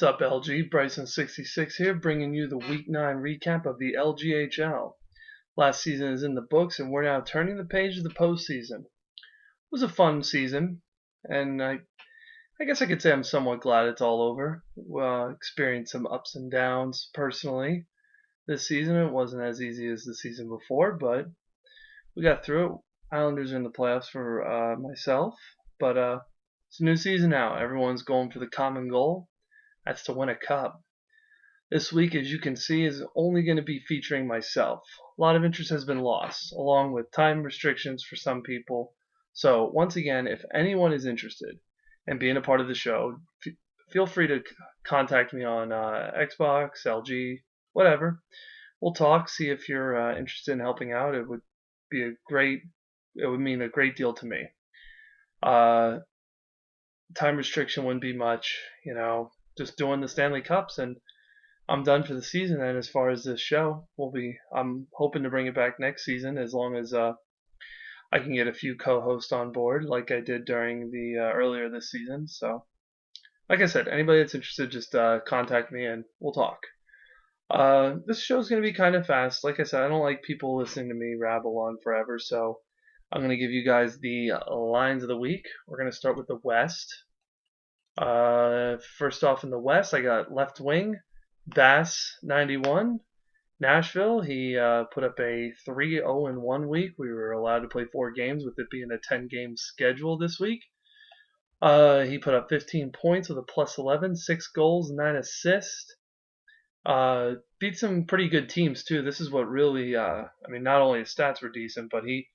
What's up, LG? Bryson66 here, bringing you the Week 9 recap of the LGHL. Last season is in the books, and we're now turning the page of the postseason. It was a fun season, and I guess I could say I'm somewhat glad it's all over. Experienced some ups and downs personally this season. It wasn't as easy as the season before, but we got through it. Islanders are in the playoffs for myself, but it's a new season now. Everyone's going for the common goal. That's to win a cup. This week, as you can see, is only going to be featuring myself. A lot of interest has been lost, along with time restrictions for some people. So once again, if anyone is interested in being a part of the show, feel free to contact me on Xbox, LG, whatever. We'll talk, see if you're interested in helping out. It would mean a great deal to me. Time restriction wouldn't be much, just doing the Stanley Cups, and I'm done for the season. And as far as this show, I'm hoping to bring it back next season, as long as I can get a few co-hosts on board, like I did during the earlier this season. So, like I said, anybody that's interested, just contact me and we'll talk. This show's gonna be kind of fast. Like I said, I don't like people listening to me rabble on forever, so I'm gonna give you guys the lines of the week. We're gonna start with the West. First off in the West, I got left wing, Bass 91. Nashville, he put up a 3-0-1 week. We were allowed to play 4 games with it being a 10-game schedule this week. He put up 15 points with a plus 11, 6 goals, 9 assists. Beat some pretty good teams too. This is what really, not only his stats were decent, but he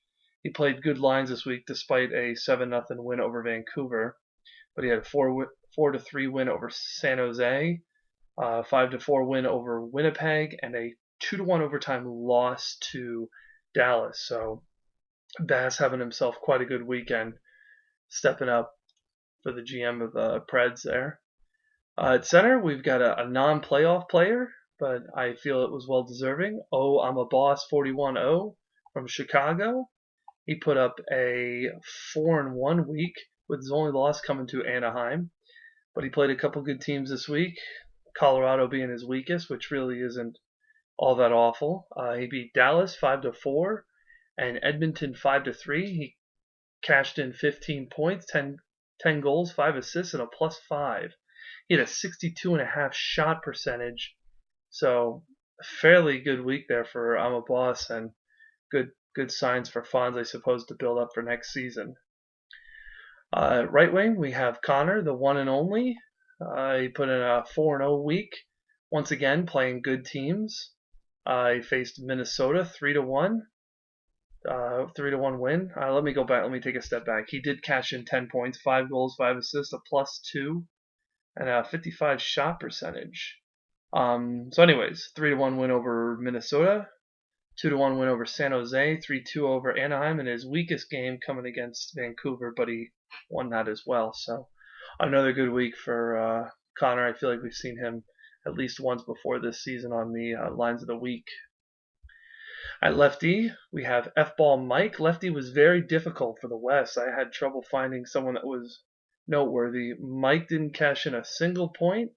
played good lines this week despite a 7-0 win over Vancouver. But he had a 4-3 win over San Jose, 5-4 win over Winnipeg, and a 2-1 overtime loss to Dallas. So Bass having himself quite a good weekend, stepping up for the GM of the Preds there. At center, we've got a non-playoff player, but I feel it was well deserving. Oh, I'm a Boss 41-0 from Chicago. He put up a 4-1 week, with his only loss coming to Anaheim. But he played a couple good teams this week, Colorado being his weakest, which really isn't all that awful. He beat Dallas 5-4 and Edmonton 5-3. He cashed in 15 points, 10 goals, 5 assists, and a plus 5. He had a 62.5 shot percentage. So a fairly good week there for I'm a Boss, and good signs for Fonz, I suppose, to build up for next season. Right wing, we have Connor, the one and only. He put in a 4-0 week, once again playing good teams. He faced Minnesota 3-1, 3-1 win. Let me go back. Let me take a step back. He did cash in 10 points, 5 goals, 5 assists, a plus 2, and a 55 shot percentage. So anyways, 3-1 win over Minnesota, 2-1 win over San Jose, 3-2 over Anaheim, and his weakest game coming against Vancouver, but he won that as well. So another good week for Connor. I feel like we've seen him at least once before this season on the lines of the week. At lefty, we have F-Ball Mike. Lefty was very difficult for the West. I had trouble finding someone that was noteworthy. Mike didn't cash in a single point.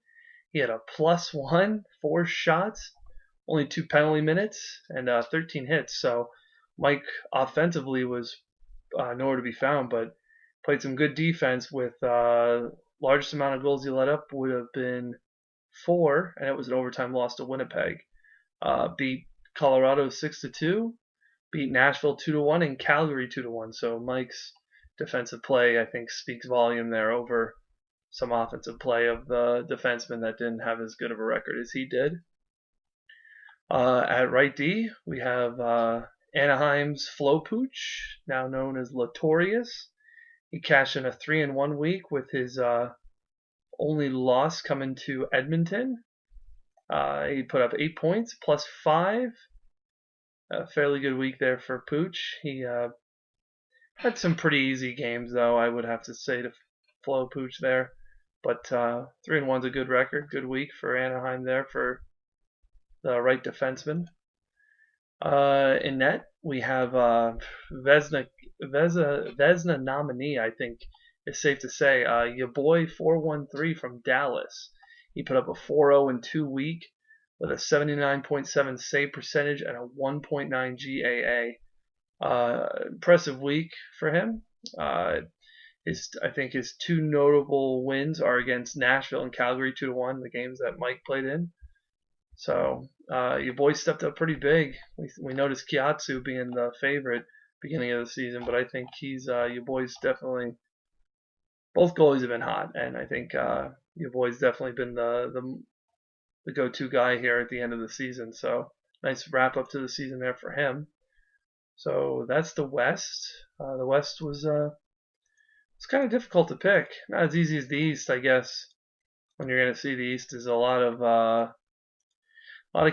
He had a plus 1, 4 shots, only 2 penalty minutes, and 13 hits. So Mike offensively was nowhere to be found, but played some good defense with largest amount of goals he let up would have been 4, and it was an overtime loss to Winnipeg. Beat Colorado 6-2, beat Nashville 2-1, and Calgary 2-1. So Mike's defensive play, I think, speaks volume there over some offensive play of the defenseman that didn't have as good of a record as he did. At right D, we have Anaheim's Flo Pooch, now known as Latorius. He cashed in a 3-1 week with his only loss coming to Edmonton. He put up 8 points, plus 5. A fairly good week there for Pooch. He had some pretty easy games, though, I would have to say, to Flo Pooch there. But 3-1's a good record, good week for Anaheim there for the right defenseman. In net, we have Vezina nominee, I think it's safe to say, your boy 413 from Dallas. He put up a 4-0-2 week with a 79.7 save percentage and a 1.9 GAA. Impressive week for him. I think his two notable wins are against Nashville and Calgary 2-1, the games that Mike played in. So your boy stepped up pretty big. We noticed Kiatsu being the favorite beginning of the season, but I think he's your boy's definitely. Both goalies have been hot, and I think your boy's definitely been the go-to guy here at the end of the season. So nice wrap up to the season there for him. So that's the West. The West was it's kind of difficult to pick. Not as easy as the East, I guess. When you're going to see the East is a lot of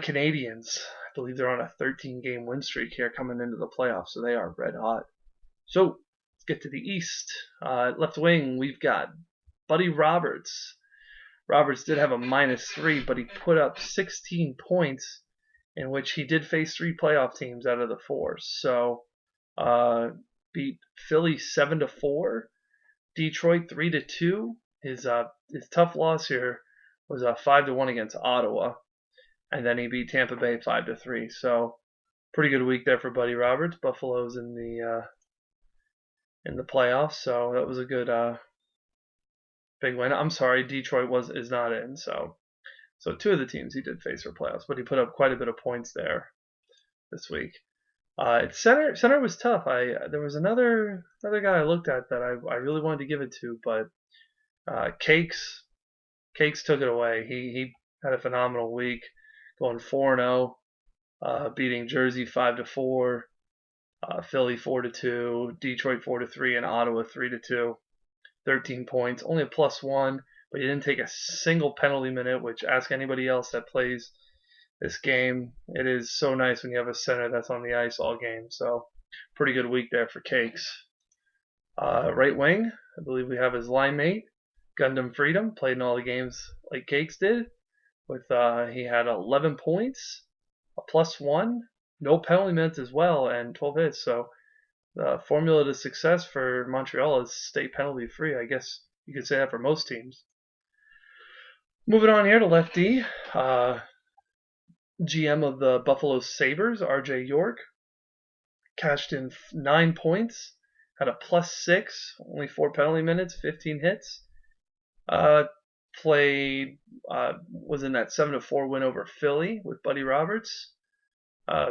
Canadians. I believe they're on a 13-game win streak here coming into the playoffs, so they are red hot. So let's get to the East. Left wing, we've got Buddy Roberts. Roberts did have a -3, but he put up 16 points, in which he did face 3 playoff teams out of the 4. So beat Philly 7-4, Detroit 3-2. His tough loss here was a 5-1 against Ottawa, and then he beat Tampa Bay 5-3. So pretty good week there for Buddy Roberts. Buffalo's in the playoffs, so that was a good big win. I'm sorry, Detroit is not in. So 2 of the teams he did face for playoffs, but he put up quite a bit of points there this week. Center was tough. There was another guy I looked at that I really wanted to give it to, but Cakes took it away. He had a phenomenal week, going 4-0, beating Jersey 5-4, Philly 4-2, Detroit 4-3, and Ottawa 3-2. 13 points, only a +1, but he didn't take a single penalty minute, which ask anybody else that plays this game. It is so nice when you have a center that's on the ice all game. So pretty good week there for Cakes. Right wing, I believe we have his line mate, Gundam Freedom, played in all the games like Cakes did. With he had 11 points, a +1, no penalty minutes as well, and 12 hits. So the formula to success for Montreal is stay penalty free. I guess you could say that for most teams. Moving on here to left D, GM of the Buffalo Sabres, RJ York, cashed in 9 points, had a +6, only 4 penalty minutes, 15 hits. Was in that 7-4 win over Philly with Buddy Roberts.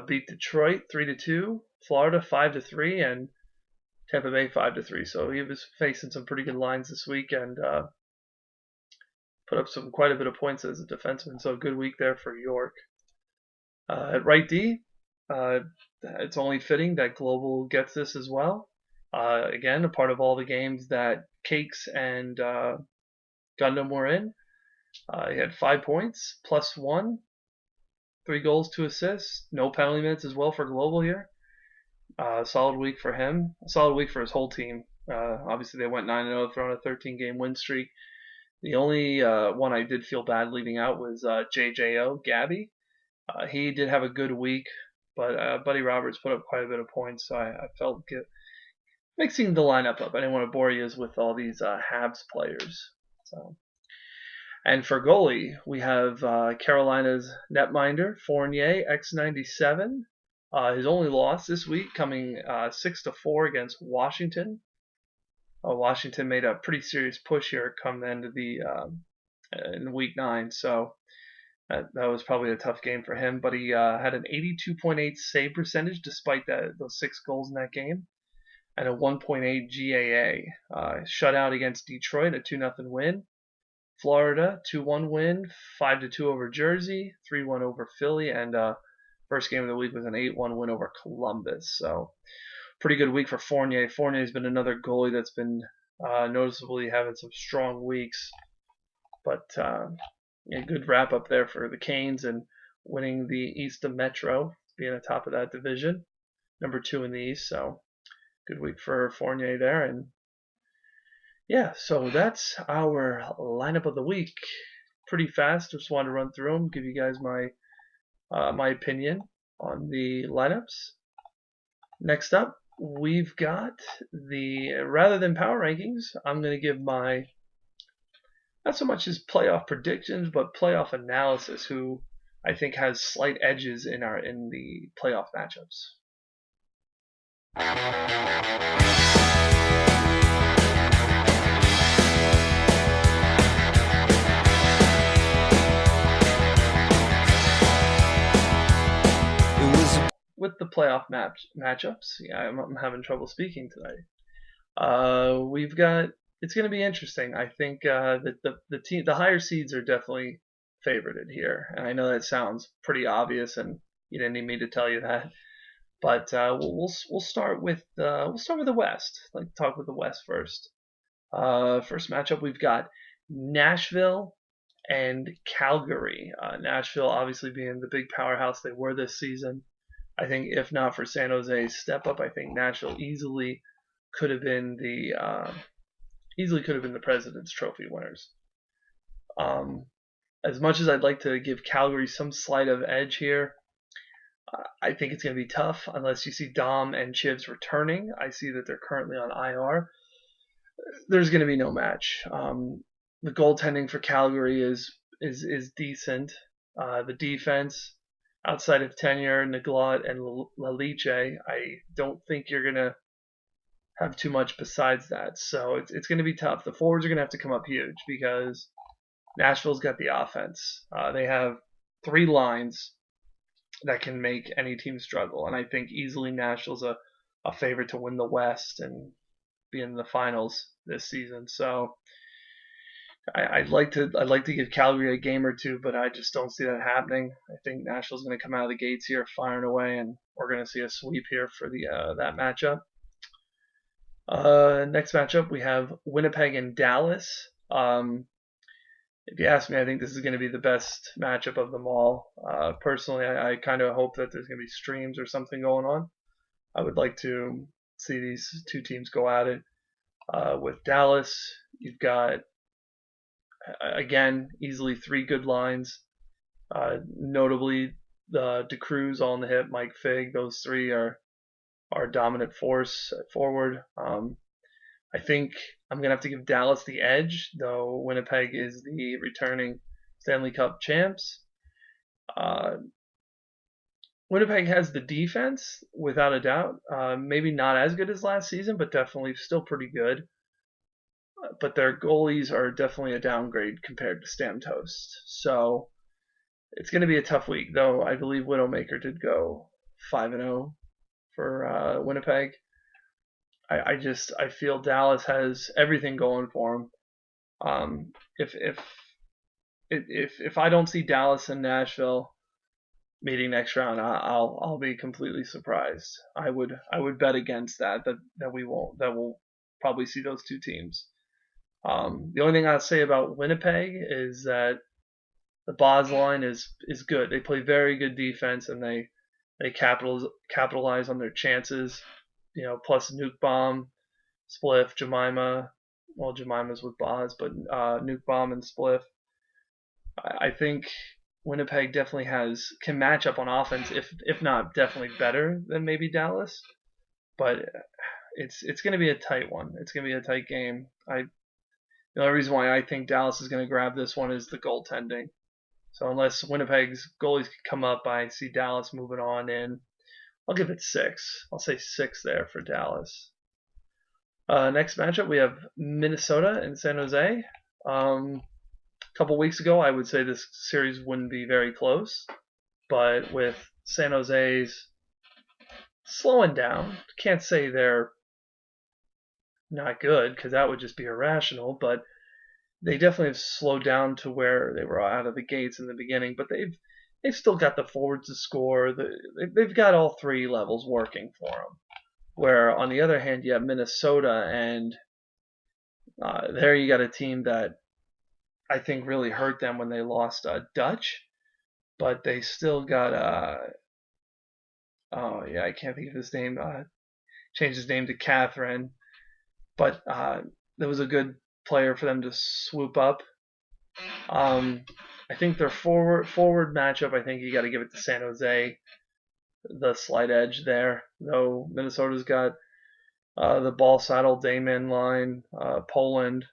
Beat Detroit 3-2, Florida 5-3, and Tampa Bay 5-3. So he was facing some pretty good lines this week and put up quite a bit of points as a defenseman. So a good week there for York. At right D, it's only fitting that Global gets this as well. Again, a part of all the games that Cakes and Gundam were in. He had 5 points, +1, 3 goals, 2 assists, no penalty minutes as well for Global here. Solid week for him. Solid week for his whole team. Obviously, they went 9-0, throwing a 13-game win streak. The only one I did feel bad leaving out was JJO, Gabby. He did have a good week, but Buddy Roberts put up quite a bit of points, so I felt mixing the lineup up. I didn't want to bore you with all these Habs players. So, and for goalie, we have Carolina's netminder, Fournier, X97. His only loss this week coming 6-4 against Washington. Washington made a pretty serious push here come the end of in week 9, so that was probably a tough game for him. But he had an 82.8 save percentage despite those 6 goals in that game, and a 1.8 GAA. Shutout against Detroit, a 2-0 win. Florida, 2-1 win, 5-2 over Jersey, 3-1 over Philly, and first game of the week was an 8-1 win over Columbus. So pretty good week for Fournier. Fournier's been another goalie that's been noticeably having some strong weeks. But a good wrap up there for the Canes and winning the East of Metro, being atop of that division, number 2 in the East. So good week for Fournier there. And yeah, so that's our lineup of the week. Pretty fast. Just wanted to run through them, give you guys my opinion on the lineups. Next up, we've got rather than power rankings, I'm going to give my not so much as playoff predictions, but playoff analysis, who I think has slight edges in the playoff matchups. With the playoff matchups, yeah, I'm having trouble speaking today. We've got, it's going to be interesting. I think that the higher seeds are definitely favorited here, and I know that sounds pretty obvious, and you didn't need me to tell you that. But we'll start with the West. I'd like to talk with the West first. First matchup, we've got Nashville and Calgary. Nashville obviously being the big powerhouse they were this season. I think if not for San Jose's step up, I think Nashville easily could have been the President's Trophy winners. As much as I'd like to give Calgary some slight of edge here, I think it's going to be tough unless you see Dom and Chivs returning. I see that they're currently on IR. There's going to be no match. The goaltending for Calgary is decent. The defense, outside of Tenure, Naglot, and Laliche, I don't think you're going to have too much besides that. So it's going to be tough. The forwards are going to have to come up huge because Nashville's got the offense. They have 3 lines that can make any team struggle, and I think easily Nashville's a favorite to win the West and be in the finals this season. So I'd like to give Calgary a game or two, but I just don't see that happening. I think Nashville's going to come out of the gates here firing away, and we're going to see a sweep here for that matchup. Next matchup, we have Winnipeg and Dallas. If you ask me, I think this is going to be the best matchup of them all. Personally, I kind of hope that there's going to be streams or something going on. I would like to see these two teams go at it. With Dallas, you've got, again, easily 3 good lines. Notably, the DeCruz all in the hip, Mike Fig, those 3 are a dominant force forward. I think I'm going to have to give Dallas the edge, though Winnipeg is the returning Stanley Cup champs. Winnipeg has the defense, without a doubt. Maybe not as good as last season, but definitely still pretty good. But their goalies are definitely a downgrade compared to Stamkos. So it's going to be a tough week, though I believe Widowmaker did go 5-0 for Winnipeg. I feel Dallas has everything going for them. If I don't see Dallas and Nashville meeting next round, I'll be completely surprised. I would bet against that we won't. That we'll probably see those 2 teams. The only thing I'll say about Winnipeg is that the Boz line is good. They play very good defense, and they capitalize on their chances. Plus Nuke Bomb, Spliff, Jemima. Well, Jemima's with Boz, but Nuke Bomb and Spliff. I think Winnipeg definitely can match up on offense, if not definitely better than maybe Dallas. But it's going to be a tight one. It's going to be a tight game. The only reason why I think Dallas is going to grab this one is the goaltending. So unless Winnipeg's goalies can come up, I see Dallas moving on in. I'll give it 6. I'll say 6 there for Dallas. Next matchup, we have Minnesota and San Jose. A couple weeks ago, I would say this series wouldn't be very close. But with San Jose's slowing down, can't say they're not good, because that would just be irrational, but they definitely have slowed down to where they were out of the gates in the beginning, but they've still got the forwards to score. They've got all 3 levels working for them. Where on the other hand, you have Minnesota, and there you got a team that I think really hurt them when they lost Dutch, but they still got I can't think of his name. Changed his name to Catherine, but there was a good player for them to swoop up. I think their forward matchup, I think you got to give it to San Jose, the slight edge there. Though Minnesota's got the ball saddle Damon line, Poland.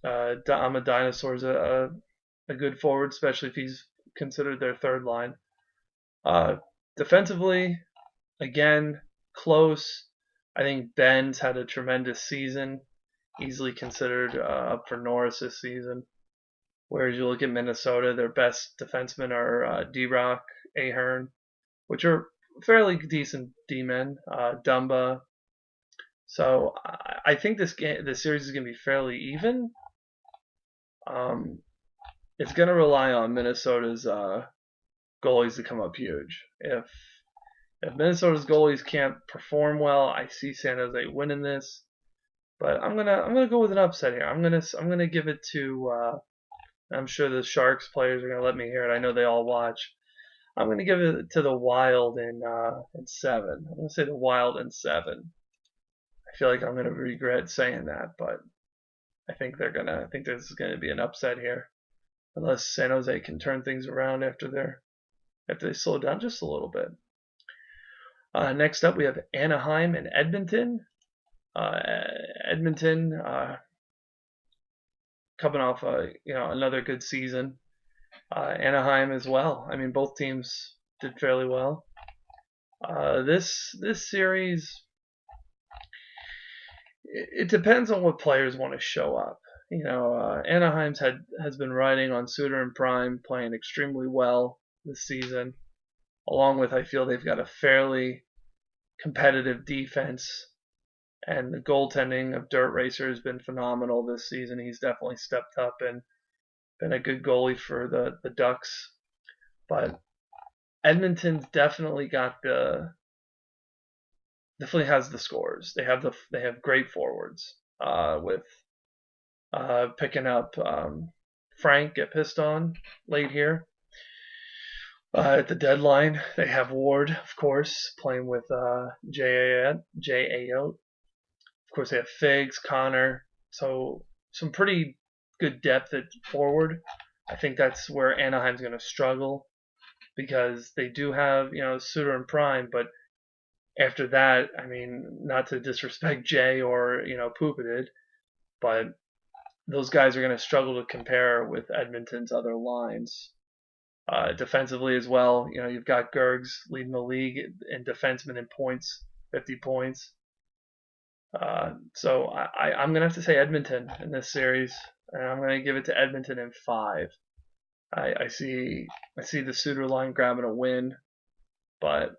I'm a Dinosaur's a good forward, especially if he's considered their third line. Uh, Defensively, again, close. I think Ben's had a tremendous season, easily considered up for Norris this season. Whereas you look at Minnesota, their best defensemen are D-Rock, Ahern, which are fairly decent D-men, Dumba. So I think this series is going to be fairly even. It's going to rely on Minnesota's goalies to come up huge. If Minnesota's goalies can't perform well, I see San Jose winning this. But I'm gonna go with an upset here. I'm gonna give it to. I'm sure the Sharks players are gonna let me hear it. I know they all watch. I'm gonna give it to the Wild in 7. I'm gonna say the Wild in 7. I feel like I'm gonna regret saying that, but I think I think there's gonna be an upset here, unless San Jose can turn things around after they slow down just a little bit. Next up, we have Anaheim and Edmonton. Edmonton coming off another good season. Anaheim as well. I mean, both teams did fairly well. This series, it depends on what players want to show up. Anaheim's has been riding on Suter and Prime, playing extremely well this season. Along with, I feel they've got a fairly competitive defense, and the goaltending of Dirt Racer has been phenomenal this season. He's definitely stepped up and been a good goalie for the Ducks. But Edmonton's definitely has the scores. They have great forwards with picking up Frank get pissed on late here. At the deadline, they have Ward, of course, playing with J.A.O. Of course, they have Figs, Connor. So some pretty good depth at forward. I think that's where Anaheim's going to struggle, because they do have, Suter and Prime, but after that, I mean, not to disrespect Jay or, Pupidid, but those guys are going to struggle to compare with Edmonton's other lines. Defensively as well, you've got Gergs leading the league in defensemen in points, 50 points. So I'm going to have to say Edmonton in this series, and I'm going to give it to Edmonton in 5. I see the Suter line grabbing a win, but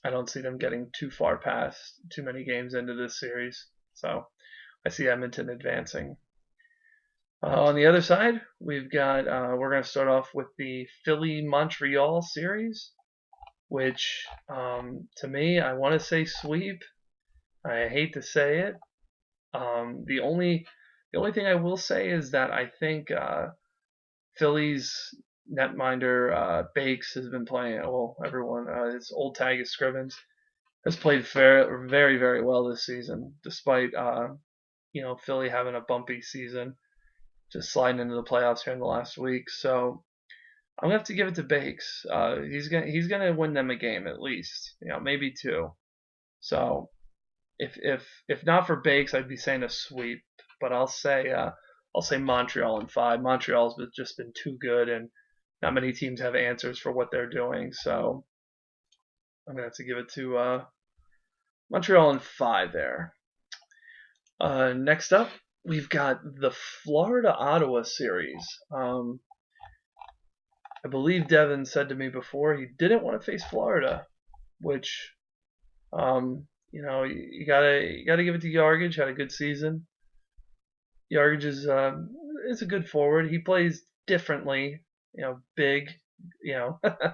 I don't see them getting too far past too many games into this series. So I see Edmonton advancing. On the other side, we've got we're going to start off with the Philly-Montreal series, which to me, I want to say sweep. I hate to say it. The only thing I will say is that I think Philly's netminder Bakes has been playing. Well, everyone, his old tag is Scrivens, has played very, very well this season, despite Philly having a bumpy season, just sliding into the playoffs here in the last week. So I'm gonna have to give it to Bakes. He's gonna win them a game at least, maybe 2. So if not for Bakes, I'd be saying a sweep. But I'll say Montreal in 5. Montreal's just been too good, and not many teams have answers for what they're doing. So I'm gonna have to give it to Montreal in 5 there. Next up, we've got the Florida-Ottawa series. I believe Devin said to me before he didn't want to face Florida, which, you gotta give it to Yargich. Had a good season. Yargich is a good forward. He plays differently, big. I don't know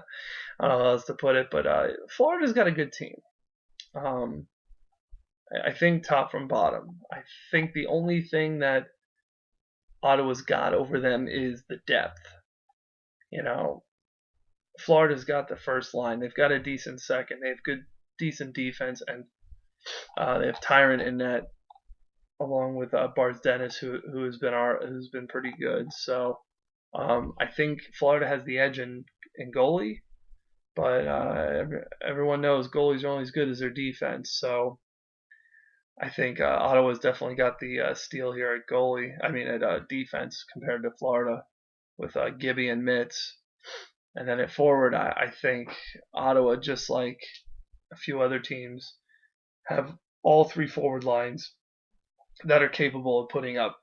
how else to put it, but Florida's got a good team. I think top from bottom. I think the only thing that Ottawa's got over them is the depth. Florida's got the first line. They've got a decent second. They have decent defense, and they have Tyrant in net, along with Bart Dennis, who's been pretty good. So I think Florida has the edge in goalie, but everyone knows goalies are only as good as their defense. So I think Ottawa's definitely got the steal here at goalie. I mean, at defense compared to Florida with Gibby and Mitz. And then at forward, I think Ottawa, just like a few other teams, have all three forward lines that are capable of putting up,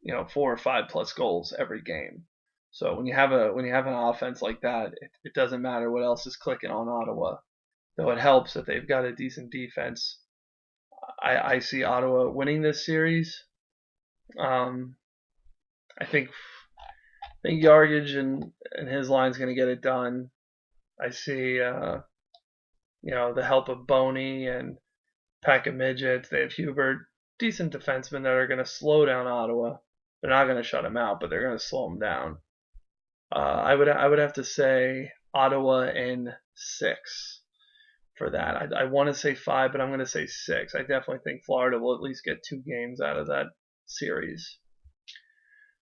4 or 5 plus goals every game. So when you have an offense like that, it doesn't matter what else is clicking on Ottawa. Though it helps that they've got a decent defense. I see Ottawa winning this series. Um, I think Yargage and his line's going to get it done. I see the help of Boney and pack of midgets. They have Hubert, decent defensemen that are going to slow down Ottawa. They're not going to shut them out, but they're going to slow them down. I would have to say Ottawa in 6 for that. I want to say 5, but I'm going to say 6. I definitely think Florida will at least get 2 games out of that series.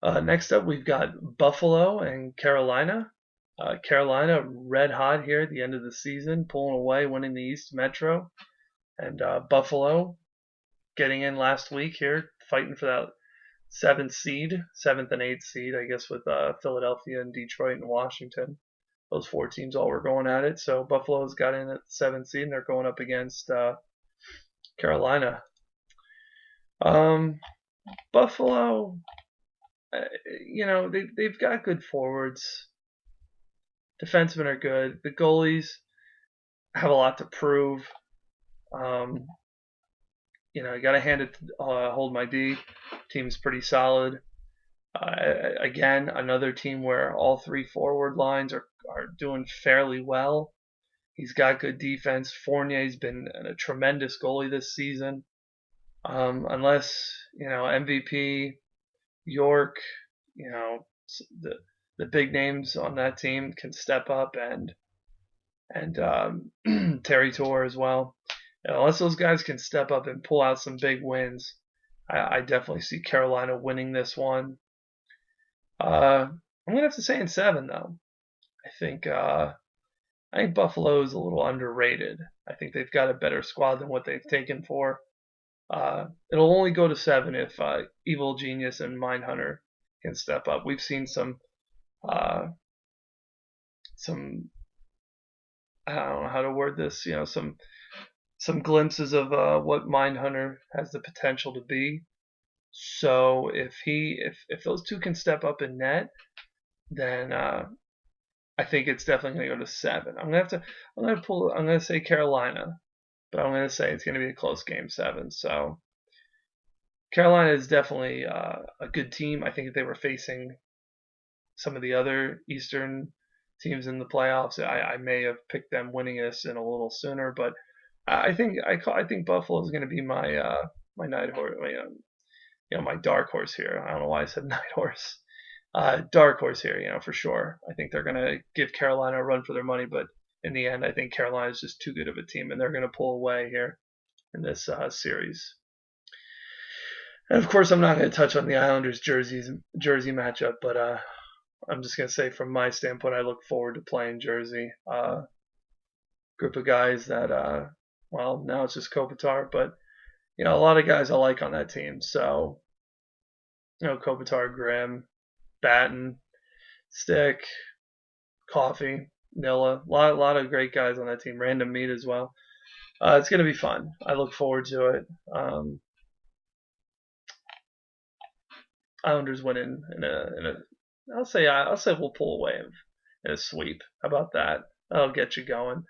Next up, we've got Buffalo and Carolina. Carolina red hot here at the end of the season, pulling away, winning the East Metro. And Buffalo getting in last week here, fighting for that 7th and 8th seed, I guess, with Philadelphia and Detroit and Washington. Those 4 teams all were going at it. So Buffalo's got in at the 7th seed, and they're going up against Carolina. Buffalo, they've got good forwards. Defensemen are good. The goalies have a lot to prove. I got to hand it to Hold My D. Team's pretty solid. Again, another team where all 3 forward lines are doing fairly well. He's got good defense. Fournier's been a tremendous goalie this season. Unless, MVP, York, the big names on that team can step up and Terry Tor as well. Unless those guys can step up and pull out some big wins, I definitely see Carolina winning this one. I'm gonna have to say in 7 though. I think Buffalo is a little underrated. I think they've got a better squad than what they've taken for. It'll only go to 7 if Evil Genius and Mindhunter can step up. We've seen some I don't know how to word this, some glimpses of what Mindhunter has the potential to be. So if those 2 can step up in net, then I think it's definitely going to go to 7. I'm going to say Carolina, but I'm going to say it's going to be a close game 7. So Carolina is definitely a good team. I think if they were facing some of the other Eastern teams in the playoffs, I may have picked them winning this in a little sooner, but I think Buffalo is going to be my my night horse, my dark horse here. I don't know why I said night horse. Dark horse here, for sure. I think they're going to give Carolina a run for their money, but in the end, I think Carolina is just too good of a team, and they're going to pull away here in this series. And of course, I'm not going to touch on the Islanders jersey matchup, but I'm just going to say from my standpoint, I look forward to playing Jersey. Group of guys that, now it's just Kopitar, but a lot of guys I like on that team. So, Kopitar, Grimm, Batten, Stick, Coffee, Nilla, a lot of great guys on that team. Random Meat as well. It's going to be fun. I look forward to it. Islanders winning in a I'll say we'll pull away in a sweep. How about that? That'll get you going.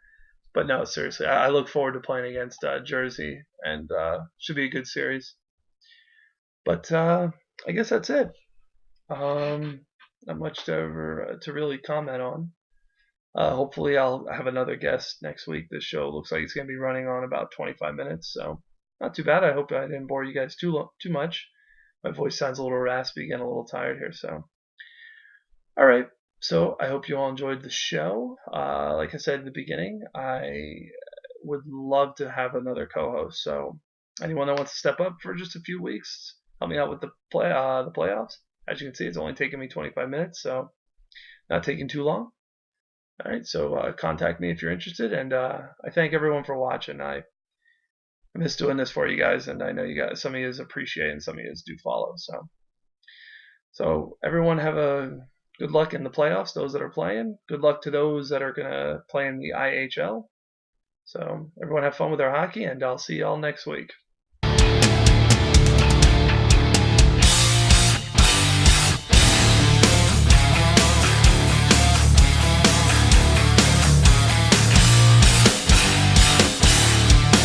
But no, seriously, I look forward to playing against Jersey, and should be a good series. But I guess that's it. Not much to really comment on. Hopefully, I'll have another guest next week. This show looks like it's going to be running on about 25 minutes, so not too bad. I hope I didn't bore you guys too much. My voice sounds a little raspy, getting a little tired here, so. All right, so I hope you all enjoyed the show. Like I said at the beginning, I would love to have another co-host. So anyone that wants to step up for just a few weeks, help me out with the playoffs. As you can see, it's only taking me 25 minutes, so not taking too long. All right, so contact me if you're interested, and I thank everyone for watching. I miss doing this for you guys, and I know you guys, some of you appreciate it and some of you do follow. So everyone have a good luck in the playoffs, those that are playing. Good luck to those that are going to play in the IHL. So everyone have fun with their hockey, and I'll see y'all next week.